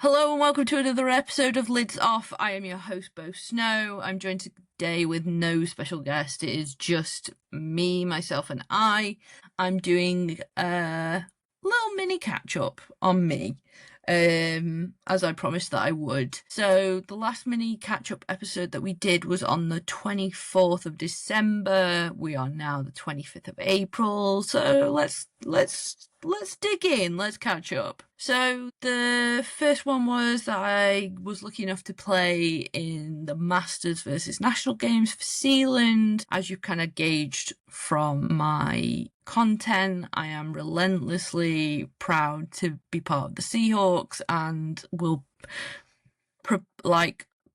Hello and welcome to another episode of Lids Off. I am your host, Beau. I'm joined today with no special guest. It is just me, myself, and I. I'm doing a little mini catch-up on me, as I promised that I would. So the last mini catch-up episode that we did was on the 24th of December. We are now the 25th of April. So let's dig in. Let's catch up. So the first one was that I was lucky enough to play in the Masters versus National Games for Sealand. As you kind of gauged from my content, I am relentlessly proud to be part of the Seahawks and will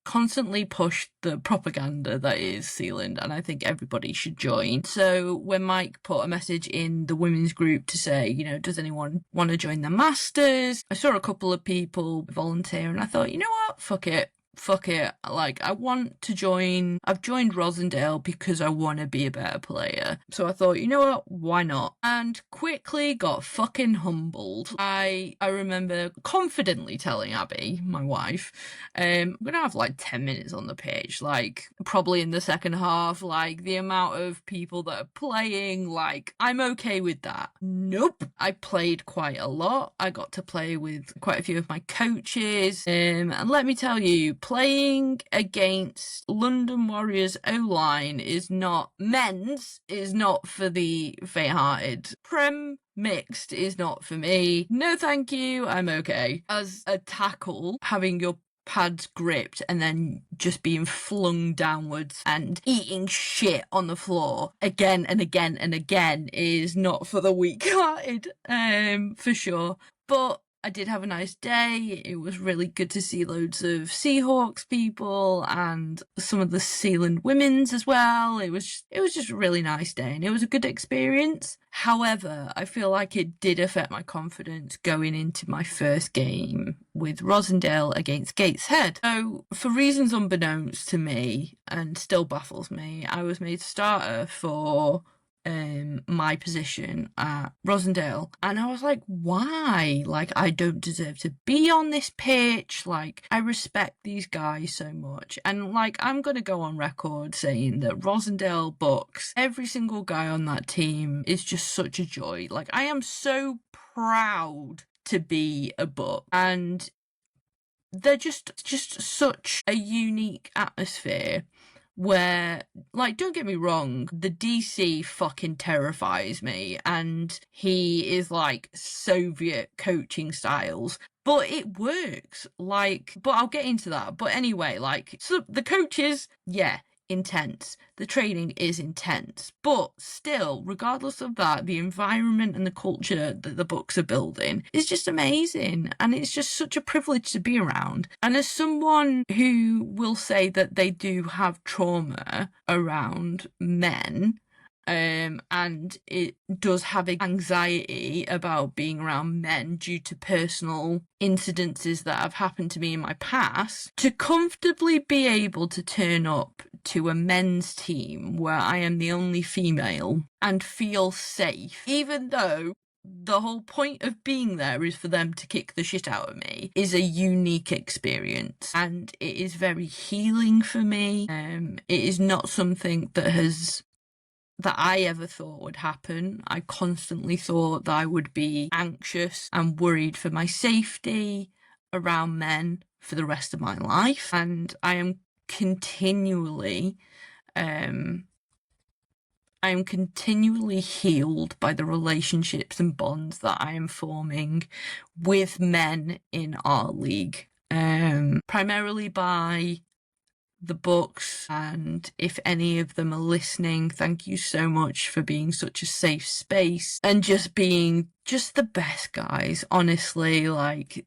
constantly push the propaganda that is Sealand, and I think everybody should join. So when Mike put a message in the women's group to say, does anyone want to join the Masters, I saw a couple of people volunteer and I thought, you know what, fuck it. I want to join. I've joined Rosendale because I want to be a better player. So I thought, you know what, why not? And quickly got fucking humbled. I remember confidently telling Abby, my wife, I'm going to have 10 minutes on the pitch, probably in the second half, the amount of people that are playing, I'm okay with that. Nope. I played quite a lot. I got to play with quite a few of my coaches. And let me tell you, playing against London Warriors O-line is not for the faint-hearted. Prem mixed is not for me. No thank you, I'm okay. As a tackle, having your pads gripped and then just being flung downwards and eating shit on the floor again and again and again is not for the weak-hearted, for sure. But I did have a nice day. It was really good to see loads of Seahawks people and some of the Sealand women's as well. It was just a really nice day and it was a good experience. However, I feel like it did affect my confidence going into my first game with Rosendale against Gateshead. So, for reasons unbeknownst to me and still baffles me, I was made starter for my position at Rosendale, and I was like, why? I don't deserve to be on this pitch. I respect these guys so much, and I'm gonna go on record saying that Rosendale Bucks, every single guy on that team is just such a joy. I am so proud to be a Buck, and they're just such a unique atmosphere where, don't get me wrong, the DC fucking terrifies me, and he is Soviet coaching styles, but it works. But I'll get into that. But anyway, so the coaches, yeah, intense. The training is intense, but still, regardless of that, the environment and the culture that the Bucks are building is just amazing, and it's just such a privilege to be around. And as someone who will say that they do have trauma around men, and it does have anxiety about being around men due to personal incidences that have happened to me in my past, to comfortably be able to turn up to a men's team where I am the only female and feel safe, even though the whole point of being there is for them to kick the shit out of me, is a unique experience, and it is very healing for me. It is not something that I ever thought would happen. I constantly thought that I would be anxious and worried for my safety around men for the rest of my life, and I am continually healed by the relationships and bonds that I am forming with men in our league, primarily by the Bucks. And if any of them are listening, thank you so much for being such a safe space and just being just the best guys. Honestly,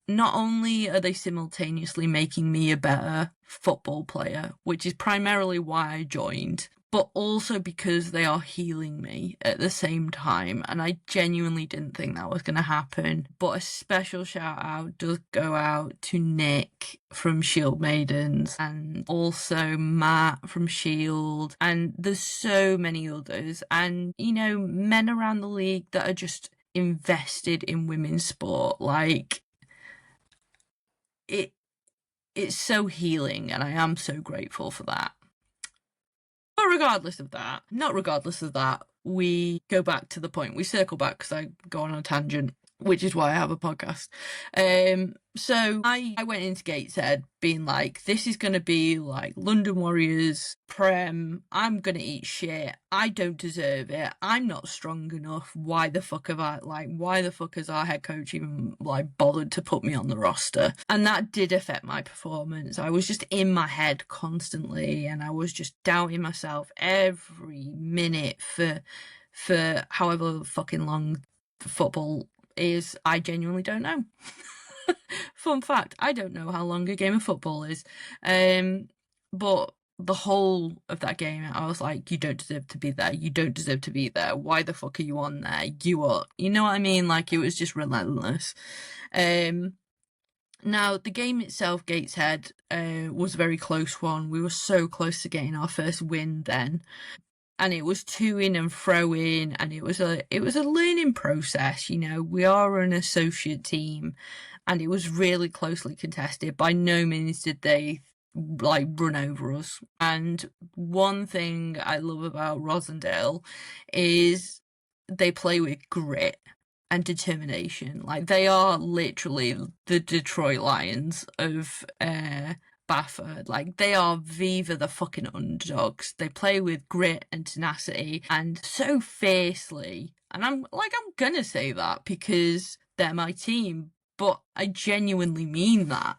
not only are they simultaneously making me a better football player, which is primarily why I joined, but also because they are healing me at the same time, and I genuinely didn't think that was going to happen. But a special shout out does go out to Nick from Shield Maidens, and also Matt from Shield, and there's so many others, and men around the league that are just invested in women's sport. it's so healing, and I am so grateful for that. But regardless of that, we go back to the point. We circle back because I go on a tangent, which is why I have a podcast. So I went into Gateshead being like, this is going to be like London Warriors Prem. I'm going to eat shit. I don't deserve it. I'm not strong enough. Why the fuck has our head coach even like bothered to put me on the roster? And that did affect my performance. I was just in my head constantly, and I was just doubting myself every minute for however fucking long football is. I genuinely don't know. Fun fact, I don't know how long a game of football is. But the whole of that game, I was like, you don't deserve to be there. You don't deserve to be there. Why the fuck are you on there? You know what I mean? Like, it was just relentless. Now, the game itself, Gateshead, was a very close one. We were so close to getting our first win then. And it was to-in and throw-in, and it was a learning process. You know, we are an associate team, and it was really closely contested. By no means did they like run over us. And one thing I love about Rosendale is they play with grit and determination. Like, they are literally the Detroit Lions of Bafford. Like, they are Viva the fucking underdogs. They play with grit and tenacity and so fiercely. And I'm gonna say that because they're my team, but I genuinely mean that.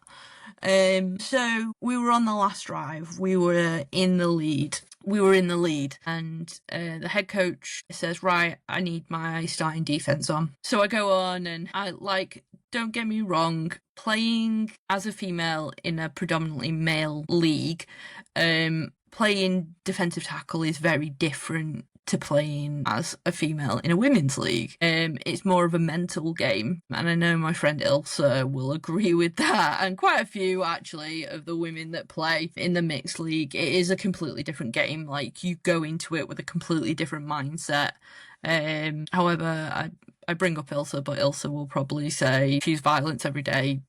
So we were on the last drive. We were in the lead. And the head coach says, right, I need my starting defense on. So I go on, and don't get me wrong, playing as a female in a predominantly male league, playing defensive tackle is very different to playing as a female in a women's league. It's more of a mental game, and I know my friend Ilsa will agree with that, and quite a few actually of the women that play in the mixed league. It is a completely different game. Like, you go into it with a completely different mindset. However, I bring up Ilsa, but Ilsa will probably say she's violence every day,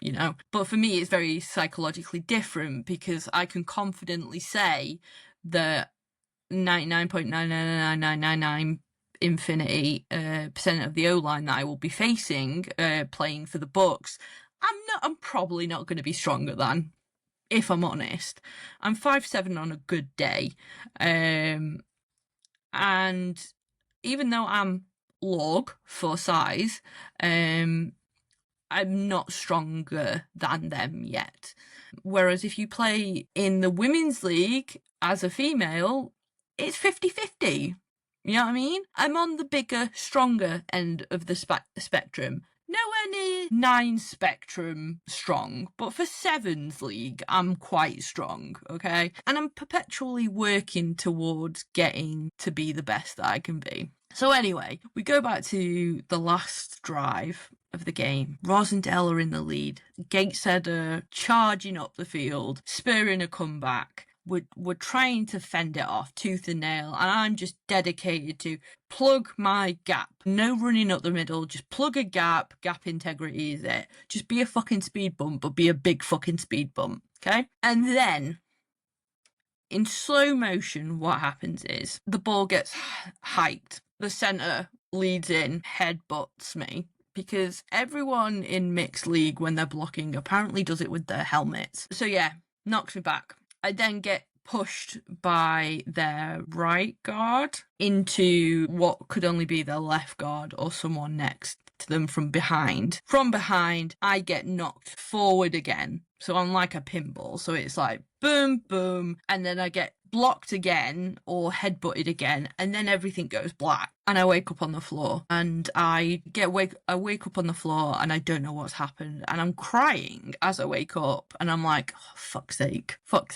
you know. But for me, it's very psychologically different, because I can confidently say that 99.99999 infinity percent of the O-line that I will be facing playing for the Bucks, I'm probably not going to be stronger than, if I'm honest. I'm 5'7" on a good day, and even though I'm log for size, I'm not stronger than them yet. Whereas if you play in the women's league as a female, it's 50-50. You know what I mean? I'm on the bigger, stronger end of the spectrum. Nowhere near 9 spectrum strong, but for 7's league, I'm quite strong, okay? And I'm perpetually working towards getting to be the best that I can be. So anyway, we go back to the last drive of the game. Rosendale are in the lead. Gateshead are charging up the field, spurring a comeback. We're trying to fend it off tooth and nail, and I'm just dedicated to plug my gap. No running up the middle, just plug a gap. Gap integrity is it. Just be a fucking speed bump, but be a big fucking speed bump, okay? And then, in slow motion, what happens is the ball gets hiked. The centre leads in, headbutts me, because everyone in mixed league, when they're blocking, apparently does it with their helmets. So yeah, knocks me back. I then get pushed by their right guard into what could only be their left guard or someone next to them from behind. From behind, I get knocked forward again. So I'm like a pinball. So it's like boom, boom, and then I get blocked again or headbutted again, and then everything goes black, and I wake up on the floor, and I wake up on the floor, and I don't know what's happened, and I'm crying as I wake up, and I'm like, oh, fuck's sake. And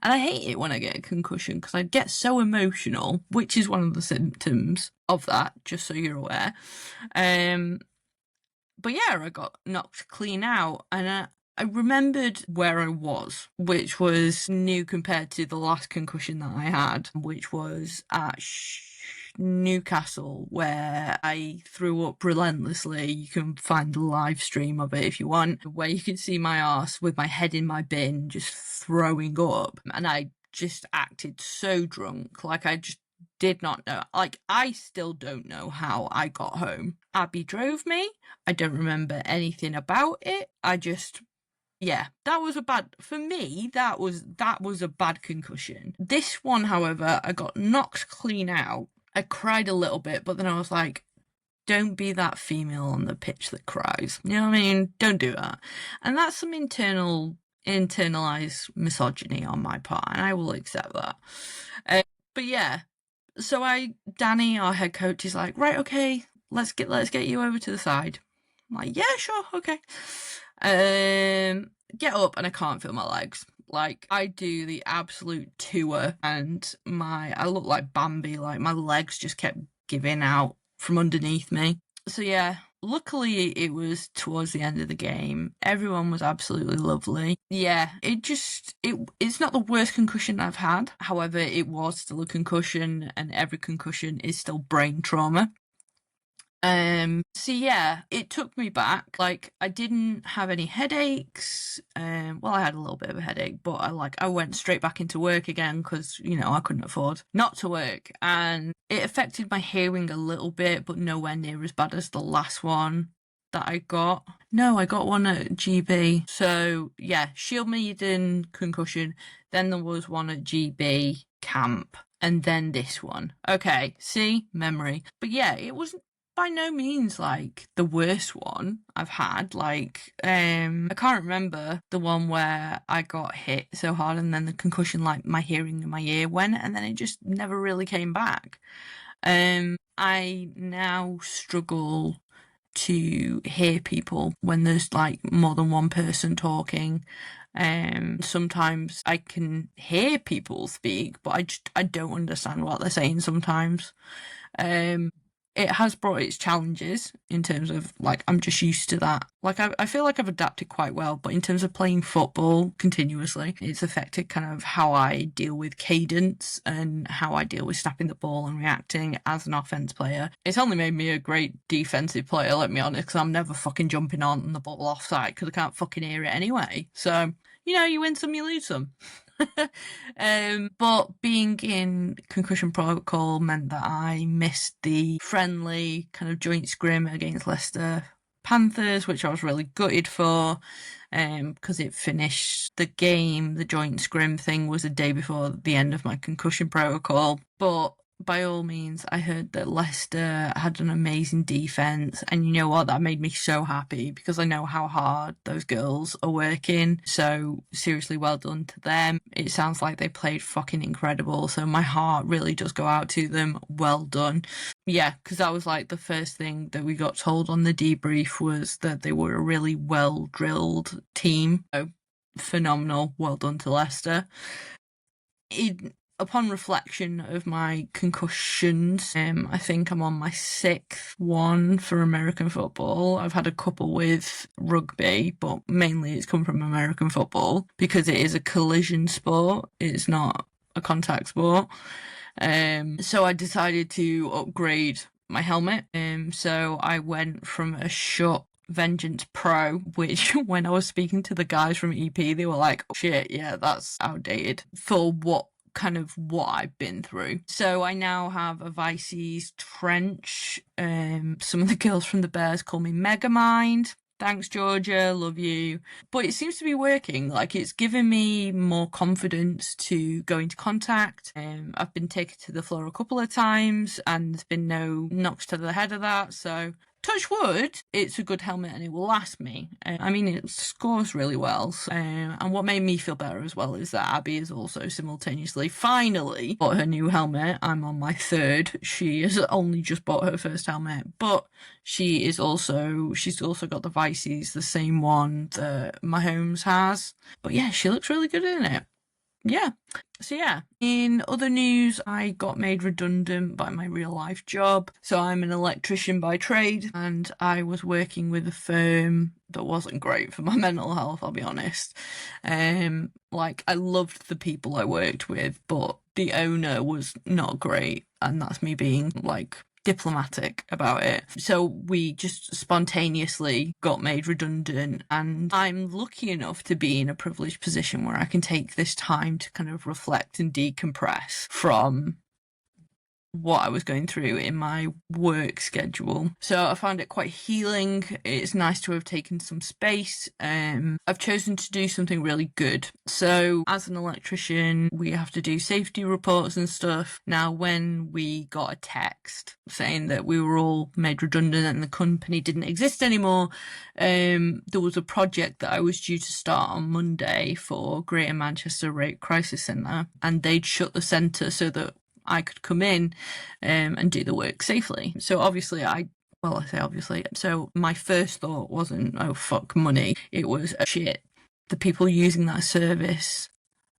I hate it when I get a concussion, because I get so emotional, which is one of the symptoms of that, just so you're aware. But yeah, I got knocked clean out, and I remembered where I was, which was new compared to the last concussion that I had, which was at Newcastle where I threw up relentlessly. You can find the live stream of it if you want, where you can see my arse with my head in my bin just throwing up. And I just acted so drunk, like I just did not know. Like, I still don't know how I got home. Abby drove me. I don't remember anything about it. Yeah, that was for me, that was a bad concussion. This one, however, I got knocked clean out. I cried a little bit, but then I was like, don't be that female on the pitch that cries. You know what I mean? Don't do that. And that's some internalized misogyny on my part, and I will accept that. But yeah, so Danny, our head coach, is like, right, okay, let's get you over to the side. I'm like, yeah, sure, okay. Get up, and I can't feel my legs. Like, I do the absolute tour, and I look like Bambi. Like, my legs just kept giving out from underneath me. So yeah, luckily it was towards the end of the game. Everyone was absolutely lovely. Yeah, it's not the worst concussion I've had. However, it was still a concussion, and every concussion is still brain trauma. So yeah, it took me back. Like, I didn't have any headaches. Well, I had a little bit of a headache, but I went straight back into work again because, I couldn't afford not to work. And it affected my hearing a little bit, but nowhere near as bad as the last one that I got. No, I got one at GB. So yeah, Shield Maiden concussion. Then there was one at GB camp. And then this one. Okay, see? Memory. But yeah, it wasn't by no means like the worst one I've had. Like, I can't remember the one where I got hit so hard and then the concussion, like my hearing in my ear went and then it just never really came back. I now struggle to hear people when there's like more than one person talking. Sometimes I can hear people speak, but I don't understand what they're saying sometimes. It has brought its challenges in terms of, like, I'm just used to that. Like, I feel like I've adapted quite well, but in terms of playing football continuously, it's affected kind of how I deal with cadence and how I deal with snapping the ball and reacting as an offense player. It's only made me a great defensive player, let me be honest, because I'm never fucking jumping on the ball offside because I can't fucking hear it anyway. So, you win some, you lose some. But being in concussion protocol meant that I missed the friendly kind of joint scrim against Leicester Panthers, which I was really gutted for, because it finished the game. The joint scrim thing was a day before the end of my concussion protocol. But by all means, I heard that Leicester had an amazing defence, and you know what, that made me so happy because I know how hard those girls are working. So seriously, well done to them. It sounds like they played fucking incredible, so my heart really does go out to them. Well done. Yeah, because that was like the first thing that we got told on the debrief was that they were a really well drilled team. So phenomenal. Well done to Leicester. Upon reflection of my concussions, I think I'm on my 6th one for American football. I've had a couple with rugby, but mainly it's come from American football because it is a collision sport. It's not a contact sport. So I decided to upgrade my helmet. So I went from a Schutt Vengeance Pro, which when I was speaking to the guys from EP, they were like, oh, shit, yeah, that's outdated for what I've been through. So I now have a Vices trench. Some of the girls from the Bears call me Megamind. Thanks, Georgia, love you. But it seems to be working. Like, it's given me more confidence to go into contact. I've been taken to the floor a couple of times and there's been no knocks to the head of that. So touch wood, it's a good helmet and it will last me. It scores really well. And what made me feel better as well is that Abby is also simultaneously finally bought her new helmet. I'm on my 3rd. She has only just bought her first helmet, but she's also got the Vices, the same one that Mahomes has. But yeah, she looks really good in it. Yeah. So yeah, in other news, I got made redundant by my real life job. So I'm an electrician by trade and I was working with a firm that wasn't great for my mental health, I'll be honest. I loved the people I worked with, but the owner was not great. and that's me being like diplomatic about it. So we just spontaneously got made redundant, and I'm lucky enough to be in a privileged position where I can take this time to kind of reflect and decompress from what I was going through in my work schedule. So I found it quite healing. It's nice to have taken some space. I've chosen to do something really good. So as an electrician, we have to do safety reports and stuff. Now, when we got a text saying that we were all made redundant and the company didn't exist anymore, there was a project that I was due to start on Monday for Greater Manchester Rape Crisis Centre, and they'd shut the centre so that I could come in and do the work safely. So obviously so my first thought wasn't, oh, fuck money. It was, shit, the people using that service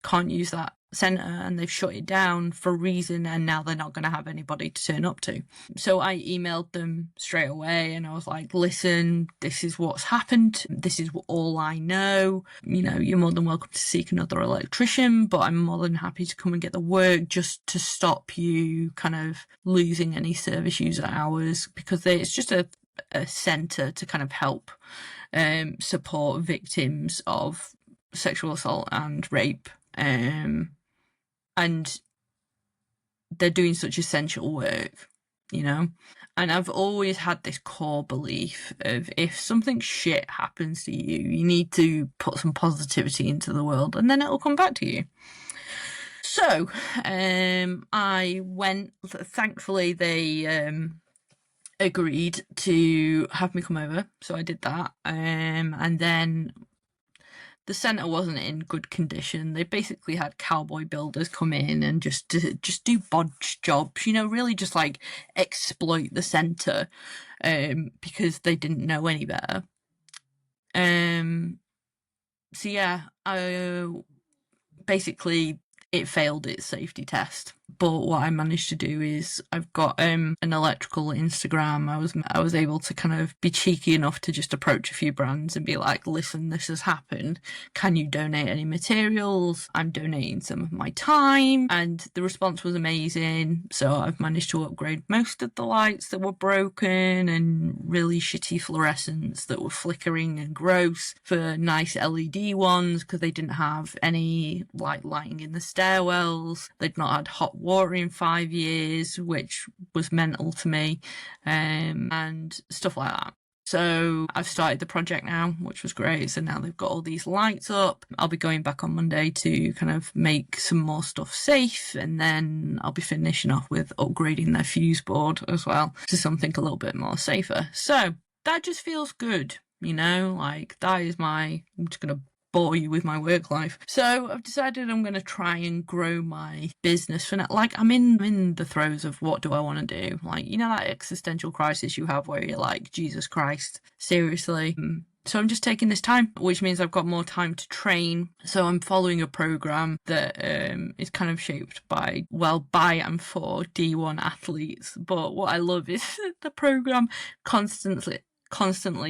can't use that centre and they've shut it down for a reason, and now they're not going to have anybody to turn up to. So I emailed them straight away and I was like, listen, this is what's happened. This is all I know. You know, you're more than welcome to seek another electrician, but I'm more than happy to come and get the work just to stop you kind of losing any service user hours, because it's just a centre to kind of help support victims of sexual assault and rape. And they're doing such essential work, you know? And I've always had this core belief of, if something shit happens to you, you need to put some positivity into the world and then it'll come back to you. So I went, thankfully they agreed to have me come over, so I did that. And then the centre wasn't in good condition. They basically had cowboy builders come in and just do bodge jobs, you know, really just like exploit the centre because they didn't know any better. So yeah, basically it failed its safety test. But what I managed to do is, I've got an electrical Instagram. I was able to kind of be cheeky enough to just approach a few brands and be like, listen, this has happened. Can you donate any materials? I'm donating some of my time. And the response was amazing. So I've managed to upgrade most of the lights that were broken and really shitty fluorescents that were flickering and gross for nice LED ones, because they didn't have any lighting in the stairwells. They'd not had hot water in 5 years, which was mental to me, and stuff like that. So I've started the project now, which was great. So now they've got all these lights up. I'll be going back on Monday to kind of make some more stuff safe, and then I'll be finishing off with upgrading their fuse board as well to something a little bit more safer. So that just feels good, you know, like that is I'm just going to bore you with my work life. So I've decided I'm going to try and grow my business for now. Like, I'm in the throes of, what do I want to do? Like, you know, that existential crisis you have where you're like, Jesus Christ, seriously? So I'm just taking this time, which means I've got more time to train. So I'm following a program that is kind of shaped by and for D1 athletes. But what I love is the program constantly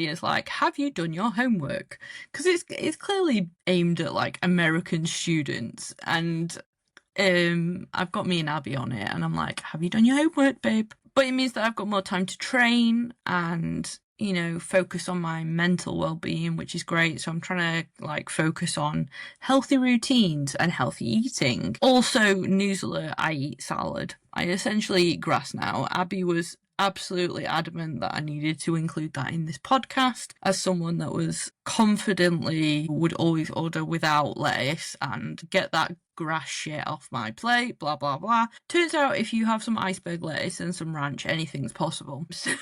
is like, have you done your homework? Because it's clearly aimed at like American students, and I've got me and Abby on it, and I'm like, have you done your homework, babe? But it means that I've got more time to train and, you know, focus on my mental well-being, which is great. So I'm trying to like focus on healthy routines and healthy eating. Also, news alert, I eat salad. I essentially eat grass now. Abby was absolutely adamant that I needed to include that in this podcast, as someone that was confidently would always order without lettuce and get that grass shit off my plate, blah blah blah. Turns out if you have some iceberg lettuce and some ranch, anything's possible. So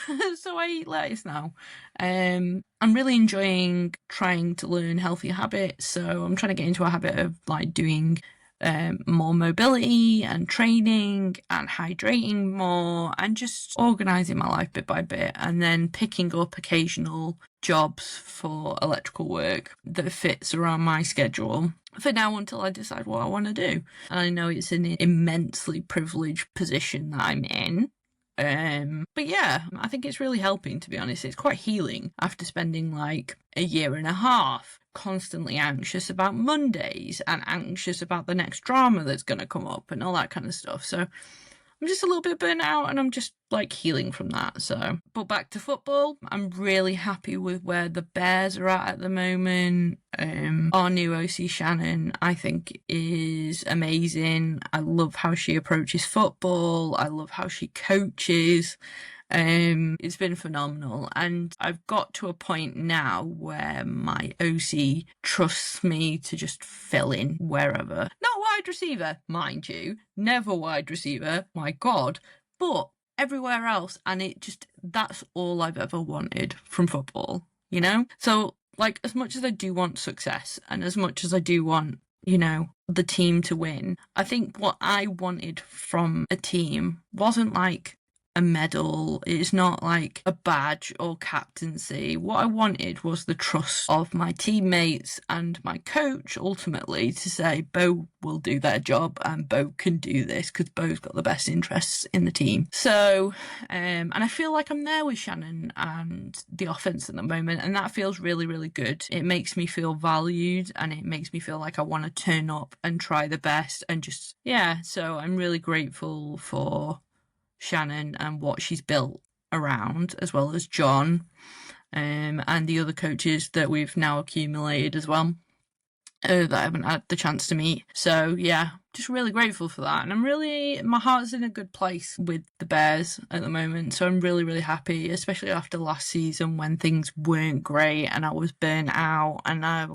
I eat lettuce now. I'm really enjoying trying to learn healthy habits, so I'm trying to get into a habit of like doing more mobility and training and hydrating more and just organising my life bit by bit, and then picking up occasional jobs for electrical work that fits around my schedule for now until I decide what I want to do. And I know it's an immensely privileged position that I'm in. But yeah, I think it's really helping, to be honest. It's quite healing after spending like a year and a half constantly anxious about Mondays and anxious about the next drama that's going to come up and all that kind of stuff. So I'm just a little bit burnt out and I'm just like healing from that. So, but back to football, I'm really happy with where the Bears are at the moment. Our new OC Shannon, I think, is amazing. I love how she approaches football. I love how she coaches. It's been phenomenal, and I've got to a point now where my OC trusts me to just fill in wherever. Not wide receiver, mind you, never wide receiver, my God, but everywhere else, and that's all I've ever wanted from football, you know? So, like, as much as I do want success, and as much as I do want, you know, the team to win, I think what I wanted from a team wasn't like a medal. It's not like a badge or captaincy. What I wanted was the trust of my teammates and my coach, ultimately, to say Beau will do their job and Beau can do this because Beau's got the best interests in the team. So, and I feel like I'm there with Shannon and the offense at the moment, and that feels really, really good. It makes me feel valued and it makes me feel like I want to turn up and try the best and just, yeah. So I'm really grateful for Shannon and what she's built around, as well as John, and the other coaches that we've now accumulated as well, that I haven't had the chance to meet. So yeah, just really grateful for that, and my heart's in a good place with the Bears at the moment, so I'm really, really happy, especially after last season when things weren't great and I was burnt out and I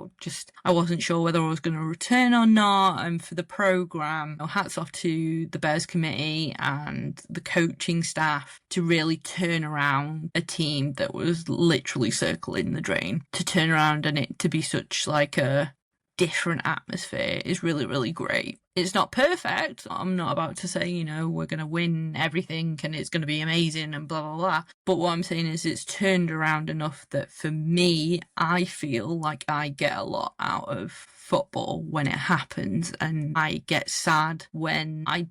wasn't sure whether I was going to return or not. And for the programme, hats off to the Bears committee and the coaching staff to really turn around a team that was literally circling the drain, to turn around and it to be such like a different atmosphere is really, really great. It's not perfect. I'm not about to say, you know, we're going to win everything and it's going to be amazing and blah, blah, blah. But what I'm saying is it's turned around enough that for me, I feel like I get a lot out of football when it happens, and I get sad when I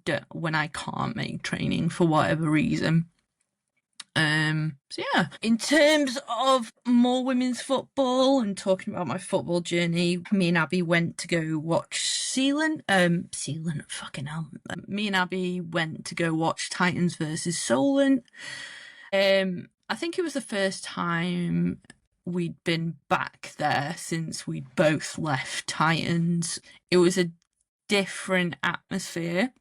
can't make training for whatever reason. So yeah, in terms of more women's football and talking about my football journey, me and Abby went to go watch Sealand, fucking hell. Me and Abby went to go watch Titans versus Sealand. I think it was the first time we'd been back there since we'd both left Titans. It was a different atmosphere.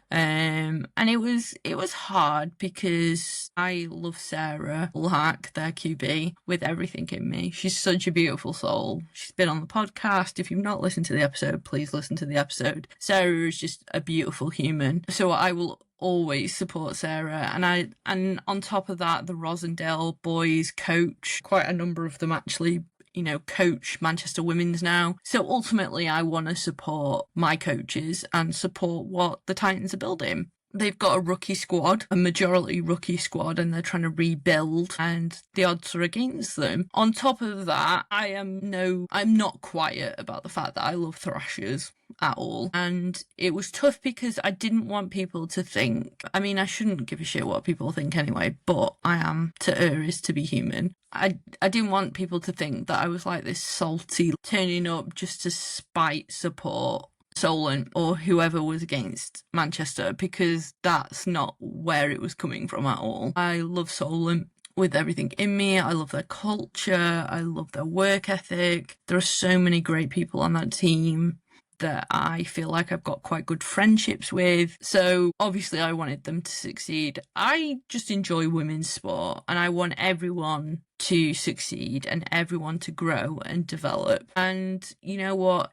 And it was hard because I love Sarah Lack, their QB, with everything in me. She's such a beautiful soul. She's been on the podcast. If you've not listened to the episode, please listen to the episode. Sarah is just a beautiful human. So I will always support Sarah, and on top of that, the Rosendale boys coach, quite a number of them actually, you know, coach Manchester Women's now. So ultimately, I want to support my coaches and support what the Titans are building. They've got a rookie squad, a majority rookie squad, and they're trying to rebuild, and the odds are against them. On top of that, I'm not quiet about the fact that I love Thrashers at all. And it was tough because I didn't want people to think, I mean, I shouldn't give a shit what people think anyway, but I am, to err is to be human. I didn't want people to think that I was like this salty, turning up just to spite support Sealand or whoever was against Manchester, because that's not where it was coming from at all. I love Sealand with everything in me. I love their culture. I love their work ethic. There are so many great people on that team that I feel like I've got quite good friendships with. So obviously I wanted them to succeed. I just enjoy women's sport and I want everyone to succeed and everyone to grow and develop. And you know what?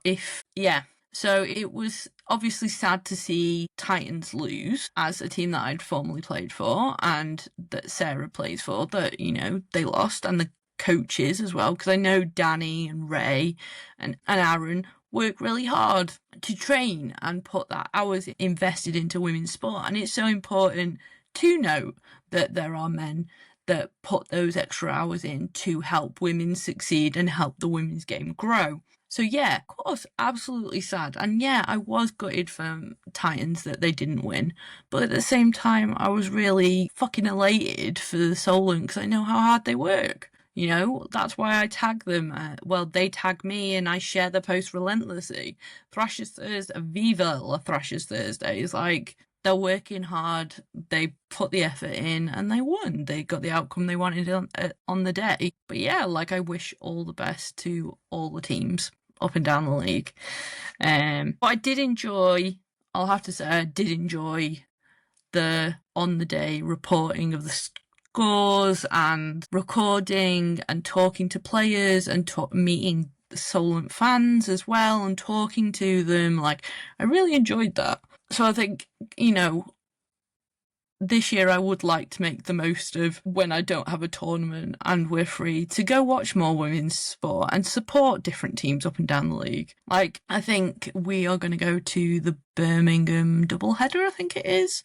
So it was obviously sad to see Titans lose as a team that I'd formerly played for and that Sarah plays for, that, you know, they lost, and the coaches as well, because I know Danny and Ray and Aaron work really hard to train and put that hours invested into women's sport. And it's so important to note that there are men that put those extra hours in to help women succeed and help the women's game grow. So yeah, of course, absolutely sad. And yeah, I was gutted for Titans that they didn't win. But at the same time, I was really fucking elated for the Sealand because I know how hard they work. You know, that's why I tag them. They tag me and I share the post relentlessly. Thrashers Thursday, Viva La Thrashers Thursday is like, they're working hard, they put the effort in, and they won. They got the outcome they wanted on the day. But yeah, like, I wish all the best to all the teams up and down the league. But I did enjoy, I'll have to say, I did enjoy the on the day reporting of the scores and recording and talking to players and meeting Sealand fans as well and talking to them. Like, I really enjoyed that. So I think, this year I would like to make the most of when I don't have a tournament and we're free to go watch more women's sport and support different teams up and down the league. Like, I think we are going to go to the Birmingham doubleheader, I think it is.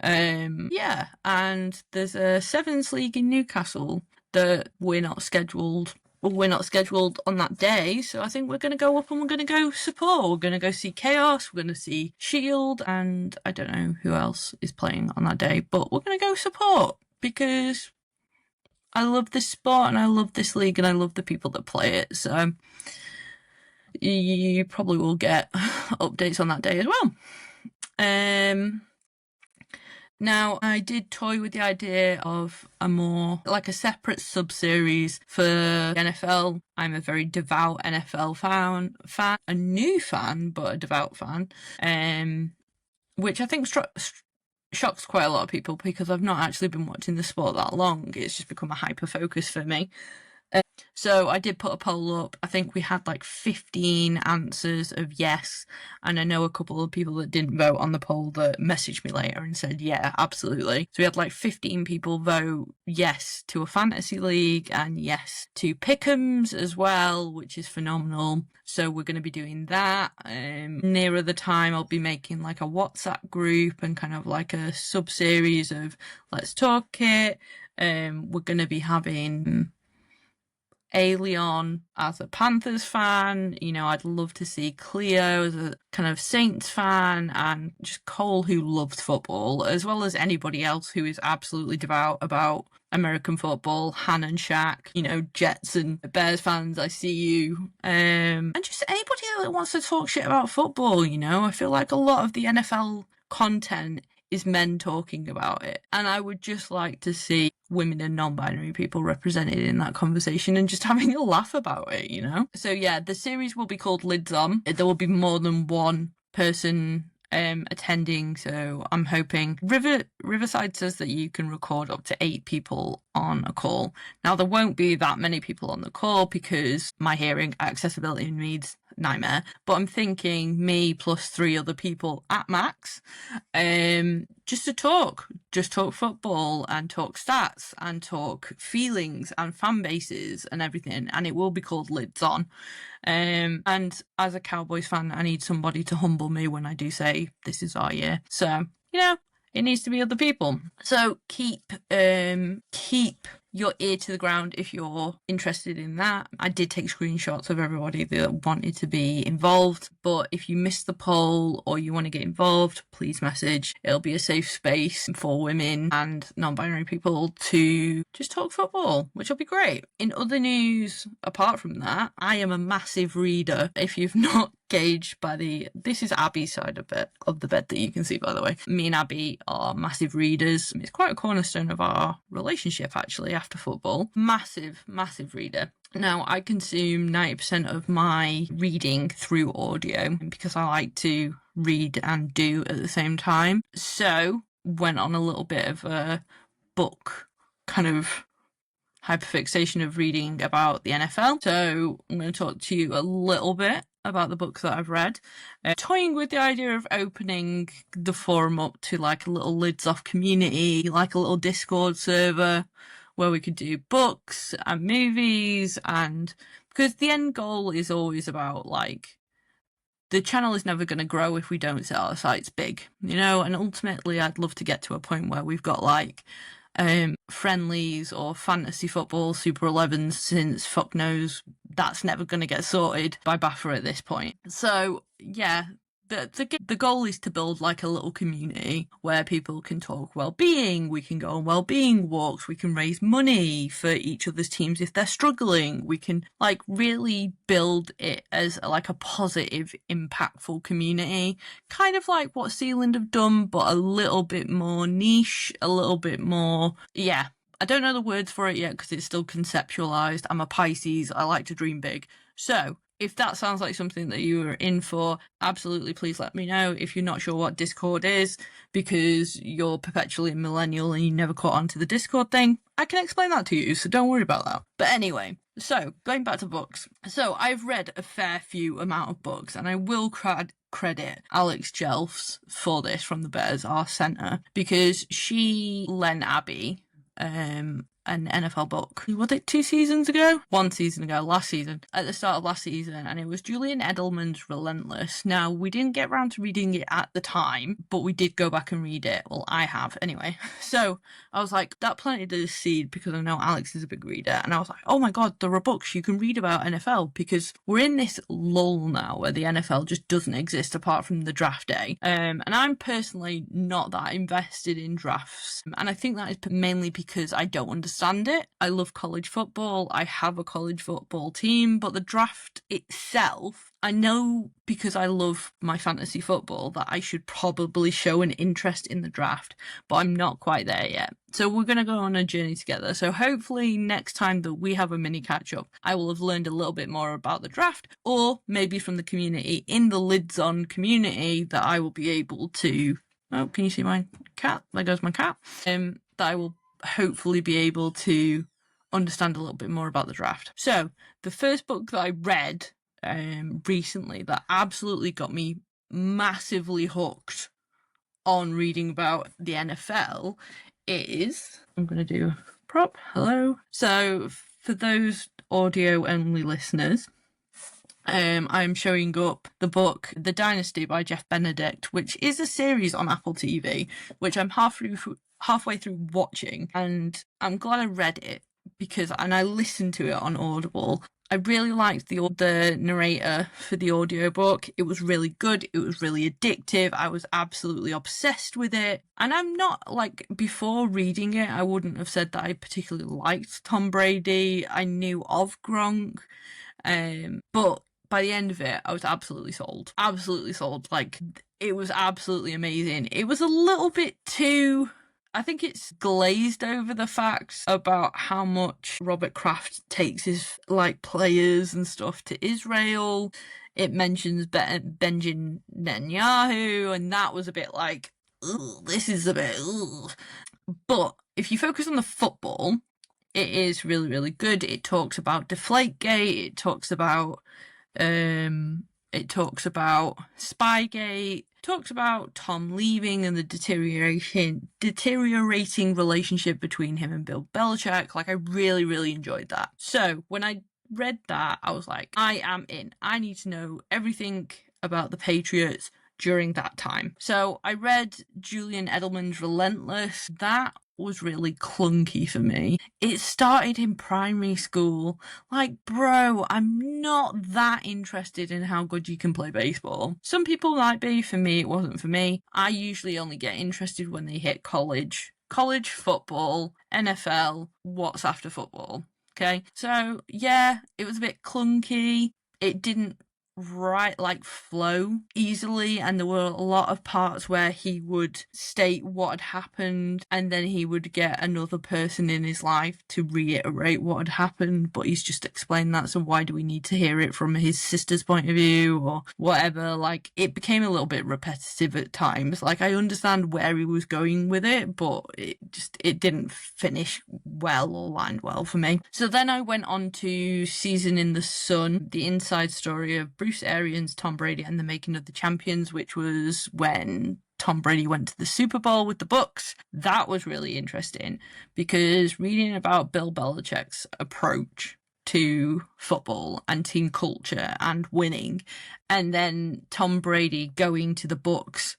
Yeah, and there's a Sevens League in Newcastle that we're not scheduled on that day, so I think we're going to go up and we're going to go support. We're going to go see Chaos, we're going to see Shield, and I don't know who else is playing on that day, but we're going to go support because I love this sport and I love this league and I love the people that play it. So you probably will get updates on that day as well. Now, I did toy with the idea of a separate sub-series for NFL. I'm a very devout NFL fan, a new fan, but a devout fan, which I think shocks quite a lot of people because I've not actually been watching the sport that long. It's just become a hyper-focus for me. So I did put a poll up. I think we had like 15 answers of yes. And I know a couple of people that didn't vote on the poll that messaged me later and said, yeah, absolutely. So we had like 15 people vote yes to a fantasy league and yes to pick'ems as well, which is phenomenal. So we're going to be doing that. Nearer the time, I'll be making like a WhatsApp group and kind of like a sub-series of Let's Talk It. We're going to be having Aelion as a Panthers fan. I'd love to see Cleo as a kind of Saints fan, and just Cole, who loves football, as well as anybody else who is absolutely devout about American football. Han and Shaq, Jets and Bears fans, I see you. And just anybody that wants to talk shit about football. I feel like a lot of the NFL content is men talking about it, and I would just like to see women and non-binary people represented in that conversation and just having a laugh about it. So yeah, the series will be called Lids On. There will be more than one person attending, so I'm hoping. Riverside says that you can record up to 8 people on a call. Now, there won't be that many people on the call because my hearing accessibility needs nightmare, but I'm thinking me plus 3 other people at max, just to talk football and talk stats and talk feelings and fan bases and everything, and it will be called Lids On. And as a Cowboys fan, I need somebody to humble me when I do say this is our year. So it needs to be other people. So keep your ear to the ground if you're interested in that. I did take screenshots of everybody that wanted to be involved, but if you missed the poll or you want to get involved, please message. It'll be a safe space for women and non-binary people to just talk football, which will be great. In other news, apart from that, I am a massive reader. If you've not gauged by this is Abby's side of the bed that you can see, by the way. Me and Abby are massive readers. It's quite a cornerstone of our relationship, actually, after football. Massive reader. Now, I consume 90% of my reading through audio because I like to read and do at the same time. So, went on a little bit of a book kind of hyperfixation of reading about the NFL. So I'm going to talk to you a little bit about the books that I've read. Toying with the idea of opening the forum up to like a little Lids Off community, like a little Discord server where we could do books and movies, and because the end goal is always about like the channel is never going to grow if we don't set our sights big, and ultimately I'd love to get to a point where we've got like friendlies or fantasy football Super 11s, since fuck knows that's never going to get sorted by BAFA at this point. So yeah, the goal is to build like a little community where people can talk well-being, we can go on well-being walks, we can raise money for each other's teams if they're struggling, we can like really build it as like a positive, impactful community, kind of like what Sealand have done, but a little bit more niche, a little bit more, yeah. I don't know the words for it yet because it's still conceptualized. I'm a Pisces, I like to dream big. So if that sounds like something that you are in for, absolutely please let me know. If you're not sure what Discord is because you're perpetually a millennial and you never caught on to the Discord thing, I can explain that to you, so don't worry about that. But anyway, so going back to books. So I've read a fair few amount of books, and I will credit Alex Jelfs for this from the Bears, our centre, because she lent Abby an NFL book. Was it 2 seasons ago? 1 season ago, last season, at the start of last season, and it was Julian Edelman's Relentless. Now, we didn't get around to reading it at the time, but we did go back and read it. Well, I have, anyway. So, I was like, that planted a seed because I know Alex is a big reader, and I was like, oh my god, there are books you can read about NFL, because we're in this lull now where the NFL just doesn't exist apart from the draft day. And I'm personally not that invested in drafts, and I think that is mainly because I don't understand it. I love college football. I have a college football team, but the draft itself, I know because I love my fantasy football that I should probably show an interest in the draft, but I'm not quite there yet. So we're going to go on a journey together. So hopefully next time that we have a mini catch up, I will have learned a little bit more about the draft, or maybe from the community in the Lids On community that I will be able to, oh, can you see my cat? There goes my cat. That I will hopefully be able to understand a little bit more about the draft. So the first book that I read recently that absolutely got me massively hooked on reading about the NFL is, I'm going to do a prop, hello. So for those audio only listeners, I'm showing up the book The Dynasty by Jeff Benedict, which is a series on Apple TV, which I'm halfway through watching, and I'm glad I read it and I listened to it on Audible. I really liked the narrator for the audiobook. It was really good. It was really addictive. I was absolutely obsessed with it. And I'm not, like, before reading it, I wouldn't have said that I particularly liked Tom Brady. I knew of Gronk. But by the end of it, I was absolutely sold. Absolutely sold. Like, it was absolutely amazing. It was a little bit too, I think it's glazed over the facts about how much Robert Kraft takes his like players and stuff to Israel. It mentions Benjamin Netanyahu, and that was a bit like, ooh, this is a bit, ooh. But if you focus on the football, it is really, really good. It talks about Deflategate. It talks about Spygate. Talks about Tom leaving and the deteriorating relationship between him and Bill Belichick. Like, I really, really enjoyed that. So when I read that, I was like, I am in. I need to know everything about the Patriots during that time. So I read Julian Edelman's Relentless. That was really clunky for me. It started in primary school. Like, bro, I'm not that interested in how good you can play baseball. Some people might be. For me, it wasn't for me. I usually only get interested when they hit college football, NFL, what's after football. Okay, so yeah, it was a bit clunky. It didn't flow easily, and there were a lot of parts where he would state what had happened and then he would get another person in his life to reiterate what had happened, but he's just explained that, so why do we need to hear it from his sister's point of view or whatever? Like, it became a little bit repetitive at times. Like, I understand where he was going with it, but it didn't finish well or land well for me. So then I went on to Season in the Sun, the inside story of Bruce Arians, Tom Brady, and the Making of the Champions, which was when Tom Brady went to the Super Bowl with the Bucs. That was really interesting because reading about Bill Belichick's approach to football and team culture and winning, and then Tom Brady going to the Bucs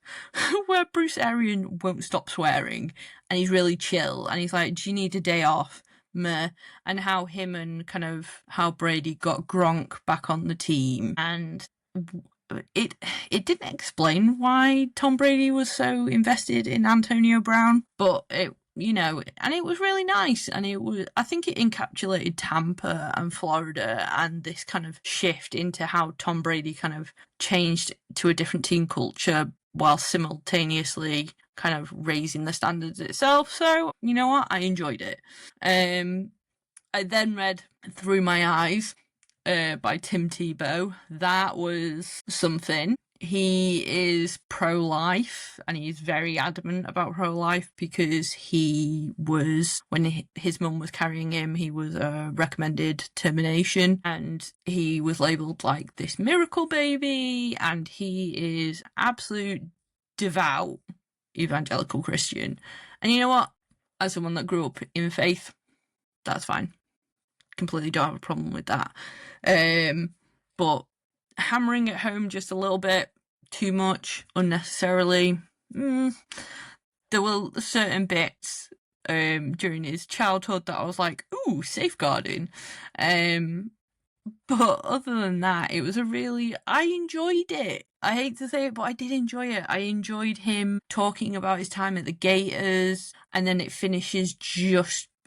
where Bruce Arians won't stop swearing and he's really chill and he's like, do you need a day off? Meh. And how him and how Brady got Gronk back on the team, and it didn't explain why Tom Brady was so invested in Antonio Brown, but it and it was really nice, and I think it encapsulated Tampa and Florida and this kind of shift into how Tom Brady kind of changed to a different team culture while simultaneously kind of raising the standards itself. So, you know what? I enjoyed it. I then read Through My Eyes by Tim Tebow. That was something. He is pro-life, and he's very adamant about pro-life because he was, when his mum was carrying him, he was recommended termination, and he was labelled like this miracle baby, and he is absolute devout evangelical Christian. And you know what? As someone that grew up in faith, that's fine. Completely don't have a problem with that. But hammering it home just a little bit too much unnecessarily. There were certain bits during his childhood that I was like, ooh, safeguarding. But other than that, it was I enjoyed it. I hate to say it, but I did enjoy it. I enjoyed him talking about his time at the Gators, and then it finishes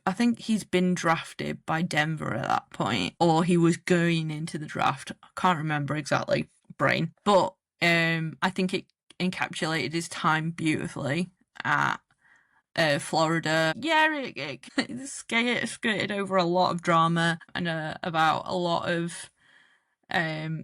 I think he's been drafted by Denver at that point, or he was going into the draft. I can't remember exactly, brain. But I think it encapsulated his time beautifully at Florida. Yeah, it skirted over a lot of drama and about a lot of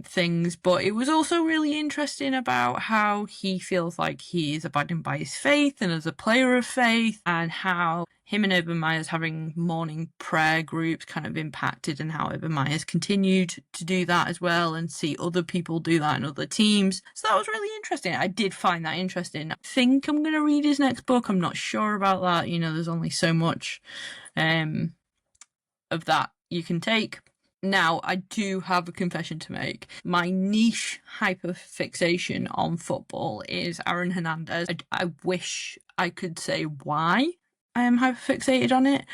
things, but it was also really interesting about how he feels like he is abiding by his faith and as a player of faith, and how him and Urban Meyers having morning prayer groups kind of impacted, and how Urban Meyers continued to do that as well and see other people do that in other teams. So that was really interesting. I did find that interesting. I think I'm going to read his next book. I'm not sure about that. There's only so much of that you can take. Now, I do have a confession to make. My niche hyperfixation on football is Aaron Hernandez. I wish I could say why I am hyperfixated on it,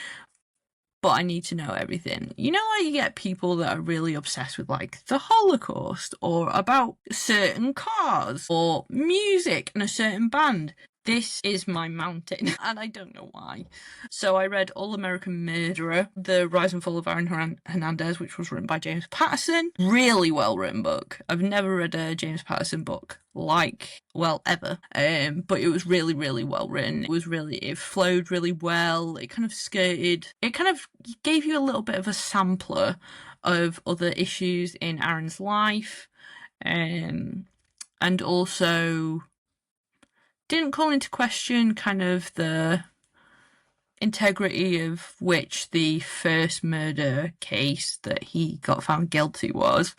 but I need to know everything. You get people that are really obsessed with, like, the Holocaust, or about certain cars, or music and a certain band. This is my mountain, and I don't know why. So I read All American Murderer, The Rise and Fall of Aaron Hernandez, which was written by James Patterson. Really well-written book. I've never read a James Patterson book ever. But it was really, really well-written. It flowed really well. It kind of gave you a little bit of a sampler of other issues in Aaron's life. And also didn't call into question kind of the integrity of which the first murder case that he got found guilty was.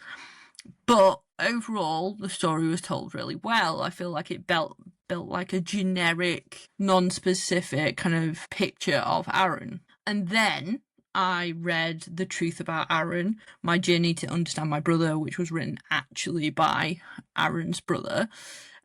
But overall, the story was told really well. I feel like it built like a generic, non-specific kind of picture of Aaron. And then I read The Truth About Aaron, My Journey to Understand My Brother, which was written actually by Aaron's brother.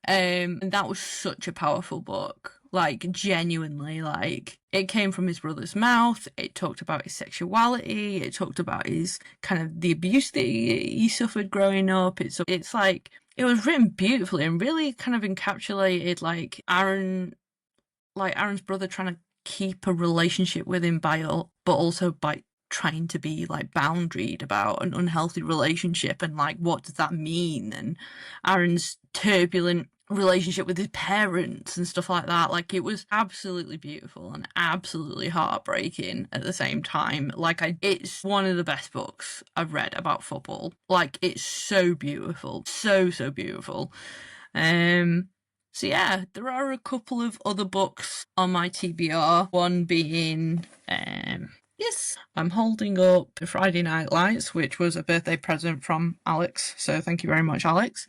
And that was such a powerful book. Like, genuinely, like, it came from his brother's mouth. It talked about his sexuality. It talked about his kind of the abuse that he suffered growing up. It's like, it was written beautifully and really kind of encapsulated like Aaron's brother trying to keep a relationship with him but also by trying to be like boundaried about an unhealthy relationship, and like, what does that mean? And Aaron's turbulent relationship with his parents and stuff like that. Like, it was absolutely beautiful and absolutely heartbreaking at the same time. Like, it's one of the best books I've read about football. Like, it's so beautiful, so beautiful. So yeah, there are a couple of other books on my TBR. One being yes, I'm holding up The Friday Night Lights, which was a birthday present from Alex. So thank you very much, Alex.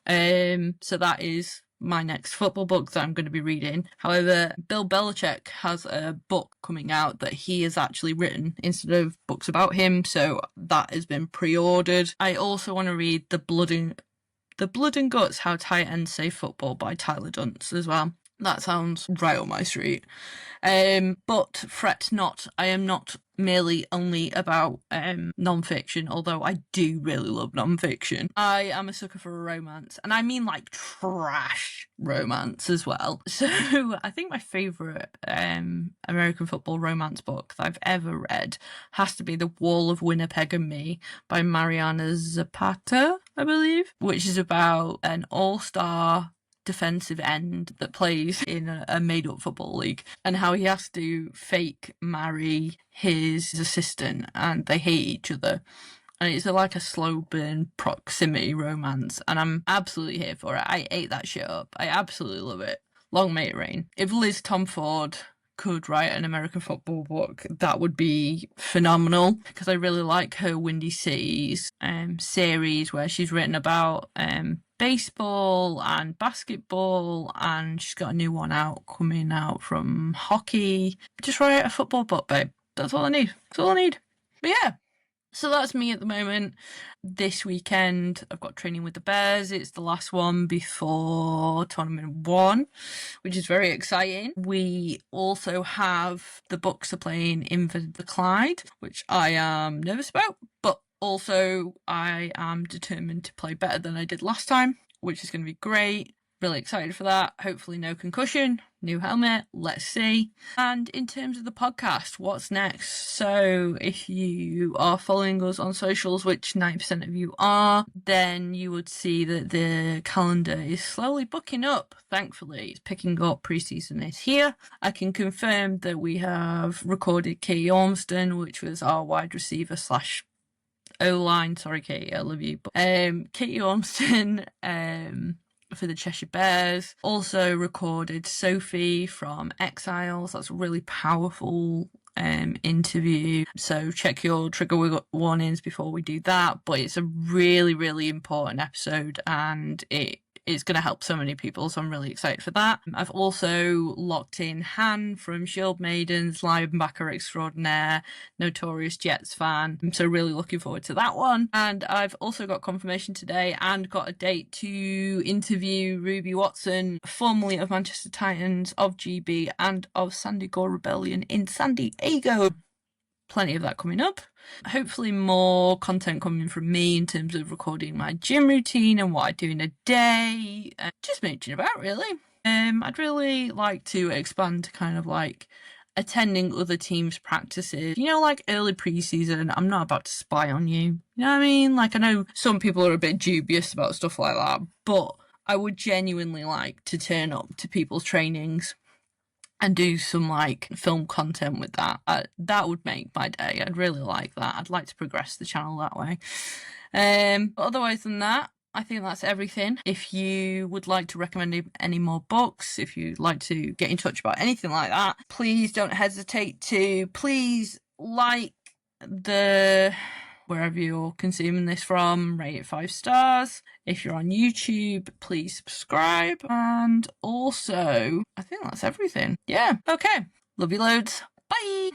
So that is my next football book that I'm going to be reading. However, Bill Belichick has a book coming out that he has actually written instead of books about him. So that has been pre-ordered. I also want to read The Blood and Guts, How Tight Ends Save Football by Tyler Dunce as well. That sounds right up my street. But fret not, I am not merely only about non-fiction, although I do really love non-fiction. I am a sucker for a romance, and I mean like trash romance as well. So I think my favourite American football romance book that I've ever read has to be The Wall of Winnipeg and Me by Mariana Zapata, I believe, which is about an all-star defensive end that plays in a made-up football league, and how he has to fake marry his assistant and they hate each other, and it's like a slow burn proximity romance, and I'm absolutely here for it. I ate that shit up. I absolutely love it. Long may it rain. If Liz Tomford could write an American football book, that would be phenomenal, because I really like her Windy Cities series, where she's written about baseball and basketball, and she's got a new one coming out from hockey. Just write a football book, babe. That's all I need. That's all I need. But yeah, so that's me at the moment. This weekend, I've got training with the Bears. It's the last one before tournament 1, which is very exciting. We also have the Bucks are playing in the Clyde, which I am nervous about, but also I am determined to play better than I did last time, which is going to be great. Really excited for that. Hopefully no concussion, new helmet, let's see. And in terms of the podcast, what's next? So if you are following us on socials, which 90% of you are, then you would see that the calendar is slowly booking up. Thankfully, it's picking up. Pre-season is here. I can confirm that we have recorded Katie Ormston, which was our wide receiver / O-line. Sorry, Katie, I love you. But, Katie Ormston, for the Cheshire Bears. Also recorded Sophie from Exiles. That's a really powerful interview. So check your trigger warnings before we do that. But it's a really, really important episode, and it's going to help so many people, so I'm really excited for that. I've also locked in Han from Shield Maidens, linebacker extraordinaire, notorious Jets fan. I'm so really looking forward to that one. And I've also got confirmation today and got a date to interview Ruby Watson, formerly of Manchester Titans, of GB, and of Sandy Gore Rebellion in San Diego. Plenty of that coming up. Hopefully more content coming from me in terms of recording my gym routine and what I do in a day. Just mooching about, really. I'd really like to expand to kind of like attending other teams' practices. You know, like early pre-season, I'm not about to spy on you. You know what I mean? Like, I know some people are a bit dubious about stuff like that, but I would genuinely like to turn up to people's trainings and do some like film content with that. That would make my day. I'd really like that. I'd like to progress the channel that way. But otherwise than that, I think that's everything. If you would like to recommend any more books, if you'd like to get in touch about anything like that, please don't hesitate to. Please like wherever you're consuming this from, rate it 5 stars. If you're on YouTube, please subscribe. And also, I think that's everything. Yeah, okay. Love you loads. Bye.